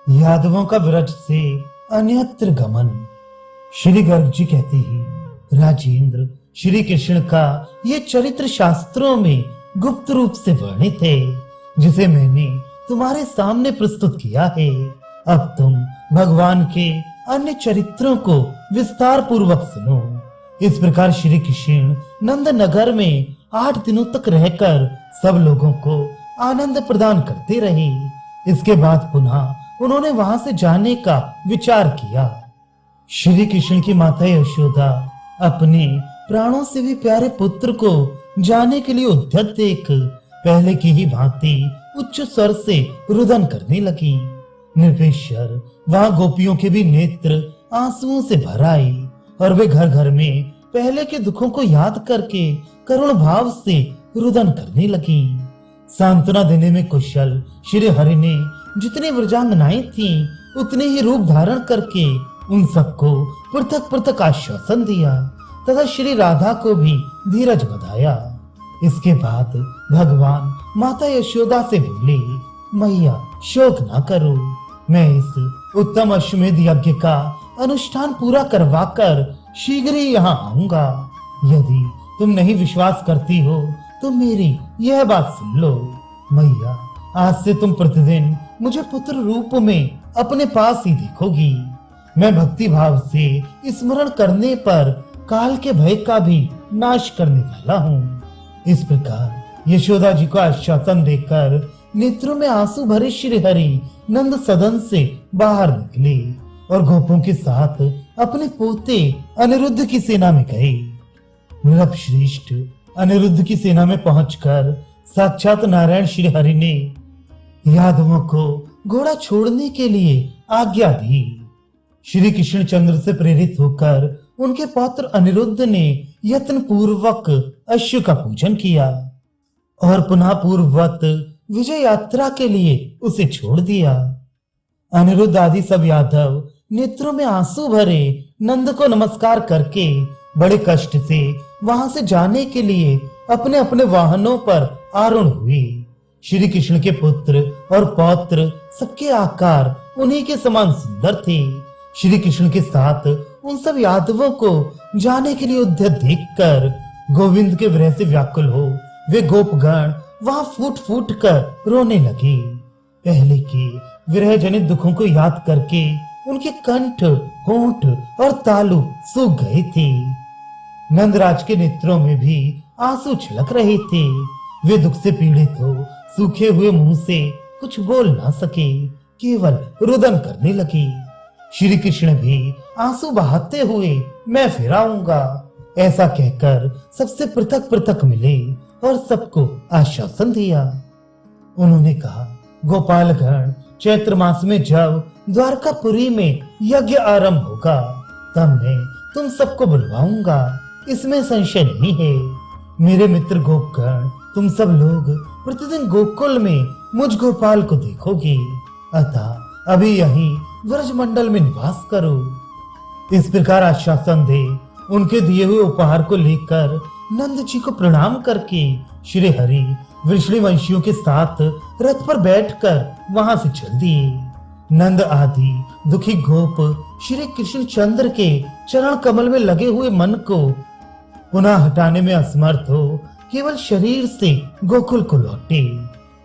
यादवों का व्रज से अन्यत्र गमन। श्री गर्ग जी कहते ही राजेंद्र श्री कृष्ण का ये चरित्र शास्त्रों में गुप्त रूप से वर्णित है, जिसे मैंने तुम्हारे सामने प्रस्तुत किया है। अब तुम भगवान के अन्य चरित्रों को विस्तार पूर्वक सुनो। इस प्रकार श्री कृष्ण नंद नगर में 8 दिनों तक रहकर सब लोगों को आनंद प्रदान करते रहे। इसके बाद पुनः उन्होंने वहां से जाने का विचार किया। श्री कृष्ण की माता यशोदा अपने प्राणों से भी प्यारे पुत्र को जाने के लिए उद्यत देख पहले की ही भांति उच्च स्वर से रुदन करने लगी। निर्विशर वहां गोपियों के भी नेत्र आंसुओं से भर आए और वे घर घर में पहले के दुखों को याद करके करुण भाव से रुदन करने लगी। सांत्वना देने में कुशल श्री हरि ने जितनी व्रजांगनाएं थीं, उतने ही रूप धारण करके उन सबको पृथक पृथक आश्वासन दिया तथा श्री राधा को भी धीरज बधाया। इसके बाद भगवान माता यशोदा से बोले, मैया शोक ना करो, मैं इस उत्तम अश्वमेध यज्ञ का अनुष्ठान पूरा करवाकर शीघ्र ही यहाँ आऊंगा। यदि तुम नहीं विश्वास करती हो तो मेरी यह बात सुन लो। मैया, आज से तुम प्रतिदिन मुझे पुत्र रूप में अपने पास ही देखोगी। मैं भक्ति भाव से स्मरण करने पर काल के भय का भी नाश करने वाला हूँ। इस प्रकार यशोदा जी को आश्वासन देकर नेत्रों में आंसू भरे श्री हरि नंद सदन से बाहर निकले और गोपों के साथ अपने पोते अनिरुद्ध की सेना में गए। नृप श्रेष्ठ अनिरुद्ध की सेना में पहुंचकर साक्षात नारायण श्री हरि ने यादवों को घोड़ा छोड़ने के लिए आज्ञा दी। श्री कृष्ण चंद्र से प्रेरित होकर उनके पौत्र अनिरुद्ध ने यत्न पूर्वक अश्व का पूजन किया और पुनः पूर्ववत विजय यात्रा के लिए उसे छोड़ दिया। अनिरुद्ध आदि सब यादव नेत्रों में आंसू भरे नंद को नमस्कार करके बड़े कष्ट से वहां से जाने के लिए अपने अपने वाहनों पर आरूढ़ हुए। श्री कृष्ण के पुत्र और पौत्र सबके आकार उन्हीं के समान सुंदर थे। श्री कृष्ण के साथ उन सब यादवों को जाने के लिए उद्यत देखकर गोविंद के विरह से व्याकुल हो वे गोपगण वहां फूट फूट कर रोने लगे। पहले के विरह जनित दुखों को याद करके उनके कंठ, होंठ और तालु सूख गए थे। नंदराज के नेत्रों में भी आंसू छलक रहे थे। वे दुख से पीड़ित हो सूखे हुए मुंह से कुछ बोल ना सके, केवल रुदन करने लगे। श्री कृष्ण भी आंसू बहाते हुए मैं फिर आऊंगा ऐसा कहकर सबसे पृथक पृथक मिले और सबको आश्वासन दिया। उन्होंने कहा, गोपालगण चैत्र मास में जब द्वारकापुरी में यज्ञ आरंभ होगा तब मैं तुम सबको बुलवाऊंगा, इसमें संशय नहीं है। मेरे मित्र गोपगण तुम सब लोग प्रतिदिन गोकुल में मुझ गोपाल को देखोगे, अतः अभी यहीं व्रज मंडल में निवास करो। इस प्रकार आश्वासन दे उनके दिए हुए उपहार को लेकर नंद जी को प्रणाम करके श्री हरि वृषणी वंशियों के साथ रथ पर बैठकर वहां से चल दिए। नंद आदि दुखी गोप श्री कृष्ण चंद्र के चरण कमल में लगे हुए मन को पुनः हटाने में असमर्थ हो केवल शरीर से गोकुल को लौटे।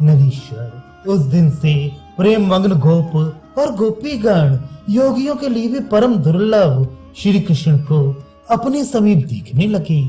नरीश्वर उस दिन से प्रेम मग्न गोप और गोपीगण योगियों के लिए भी परम दुर्लभ श्री कृष्ण को अपने समीप देखने लगे।